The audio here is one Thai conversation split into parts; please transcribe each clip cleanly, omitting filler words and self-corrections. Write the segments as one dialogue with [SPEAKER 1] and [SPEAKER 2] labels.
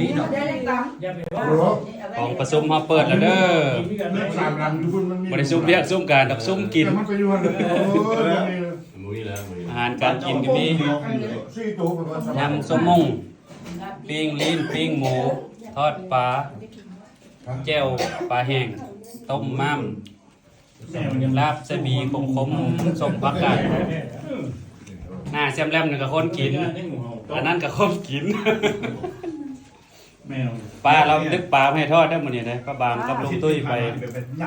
[SPEAKER 1] นี่เนาะ
[SPEAKER 2] ของประชุมมาเปิดแล้วเด้อบ่ได้ซุ่มเรียกซุ่มการดอกซุ่มกินอาหารการกินก็มียำส้มมุงปิ้งลิ้นปิ้งหมูทอดปลาแจ่วปลาแห้งต้มม่ำลาบสบีขมๆส้มผักกาดหน้าแซมแลมนี่ก็คนกินอันนั้นก็คนกินปลาเราดึกปลาให้ทอดได้หมดเนี่ยนะป้าบางกับลุงตุ้ยไปน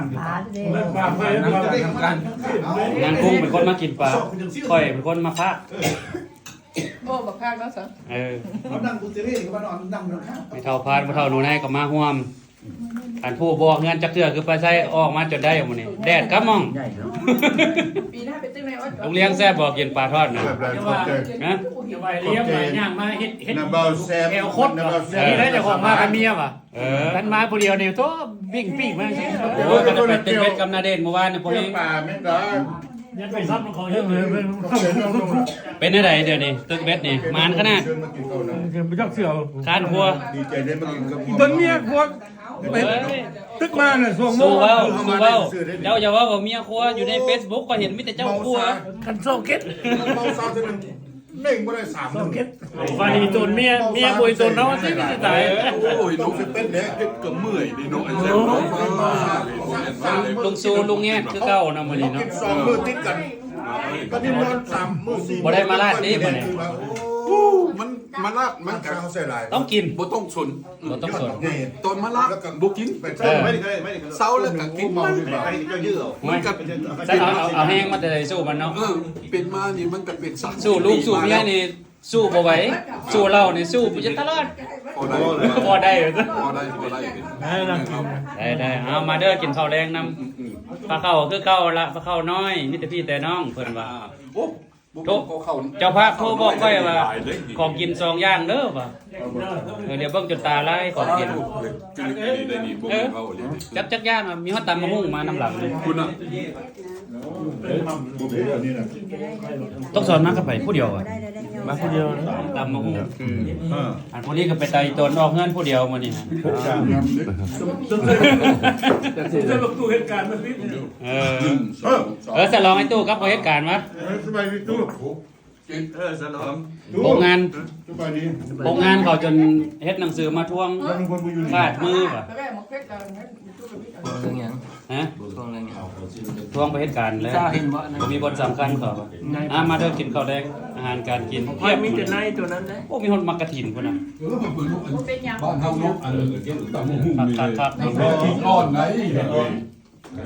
[SPEAKER 2] างกุ้งเป็นคนมากินปลาค่อยเป็นคนมาพัก
[SPEAKER 3] โอ้บักพากแล้วสิ
[SPEAKER 1] นั่งกุฏินี่ก็นอนนั่งข้าง
[SPEAKER 2] ไม่เท่าพาดไม่เท่าหนูนายก็มาห่วมอันผู้บอกเงินจักเทื่อคือปลาไส้ออกมาจนได้หมดนี่แดดก็มอง
[SPEAKER 3] ปีหน้าไปตึ้งในวัด
[SPEAKER 2] ลุงเลี้ยงแซ่บบอกกินปลาทอดนะ
[SPEAKER 4] นะอย่าไปเลี้ยงไปย่างมาเฮ็ดแอวคดนี่ได้จะของมากับเมียป่ะท่านมาผู้เดียวนี่โตวิ่งปิ้งมาสิ
[SPEAKER 2] โอ้ยมันเป็นเป็ดกำนาเด่นเมื่อวานนี่พวกนี้
[SPEAKER 1] ป่าแม่งได้
[SPEAKER 4] ยันไปซับมันของเยอะเลย
[SPEAKER 2] เป็นอะไรเดี๋ยวนี้ตึกเบ็ดนี่มานขนาด
[SPEAKER 4] คือไปจักเสือ
[SPEAKER 2] คานครัว
[SPEAKER 1] ดีใจได้มากินกับ
[SPEAKER 4] ต้นเมียพวกตึกมาเนี่ยส่งโม่
[SPEAKER 2] เจ้าอย่าว่าเมียครัวอยู่ใน Facebook ก็เห็นมีแต่เจ้าครัว
[SPEAKER 4] กันโซเก็ต
[SPEAKER 1] เมาซาเท่านึงเน่งบ่ได้3โซเก็ต
[SPEAKER 4] ไฟจนเมียบุยจนเนาะสิไม่ตาย
[SPEAKER 1] โอ้ยน้องเต้นเนี่ยก็เมื่อยดิน้องไอ้แซ่บ
[SPEAKER 2] ลุงซูลุงเงี้ยคือเก่านะมื้อนี้เนาะ
[SPEAKER 1] 2มื้อติดกันก็นี่นอน3มื้อ4
[SPEAKER 2] บ่ได้มาลาดนี่บ่เนี่ย
[SPEAKER 1] มันมาลาดมันก็เสียหลาย
[SPEAKER 2] ต้องกิน
[SPEAKER 1] บ่ต้องสน
[SPEAKER 2] บ่ต้องสน
[SPEAKER 1] ตอนมาลาดบ่กินไม่เซาแล้วก็กินมันมันก็
[SPEAKER 2] เอาแห้งมาแต่สู้มันเนาะ
[SPEAKER 1] เป็นมานี่มันก็เป็นสัก
[SPEAKER 2] สู้ลูกสู้เมียนี่สู้บ่ไหวสู้เรานี่สู้ไปจนตลอดพอได้ได้เอามาเด้อกินข้าวแดงนำปลาเข้าคือเก่าละปลาเข้าน้อยมีแต่พี่แต่น้องเพิ่นว่า
[SPEAKER 1] โอ้
[SPEAKER 2] เจ้าภาพโทรบอกค่อยว่าของกิน2อย่างเด้อป่ะเดี๋ยวเบิ่งจนตาลายของกินจักย่างมีฮอดตำมะฮุ่งมานำหลังเลย
[SPEAKER 1] คุณน่ะ
[SPEAKER 2] ต้องสอนมากับไผผู้เดียวอ่ะ
[SPEAKER 4] มาผู้เดียว
[SPEAKER 2] ตำมะฮุ่งอันพวกนี้ก็ไปไต่ตนออกเงินผู้เดียวมื้อนี้
[SPEAKER 4] จะลงตู้เหตุการณ์มาสิ
[SPEAKER 2] สลองไอ้ตู้กับเหตุการณ์วะ
[SPEAKER 1] สบายดีตู้
[SPEAKER 4] สลอง
[SPEAKER 2] โรงงานเขาจนเฮ็ดหนังสือมาทวงฟาดมือป่ะฮะทวงไปเหตุการณ์แล้วมีบทสำคัญเขามาเด้อกินข้าวแดงอาหารการกิน
[SPEAKER 4] เพียบมีแต่ในตัวนั้นได้
[SPEAKER 2] โอ้มีคนมักกระถิ่นพุ่นน่ะ
[SPEAKER 1] บ้านเฮาเนาะ
[SPEAKER 2] ครับ
[SPEAKER 1] กินอ่อนไหน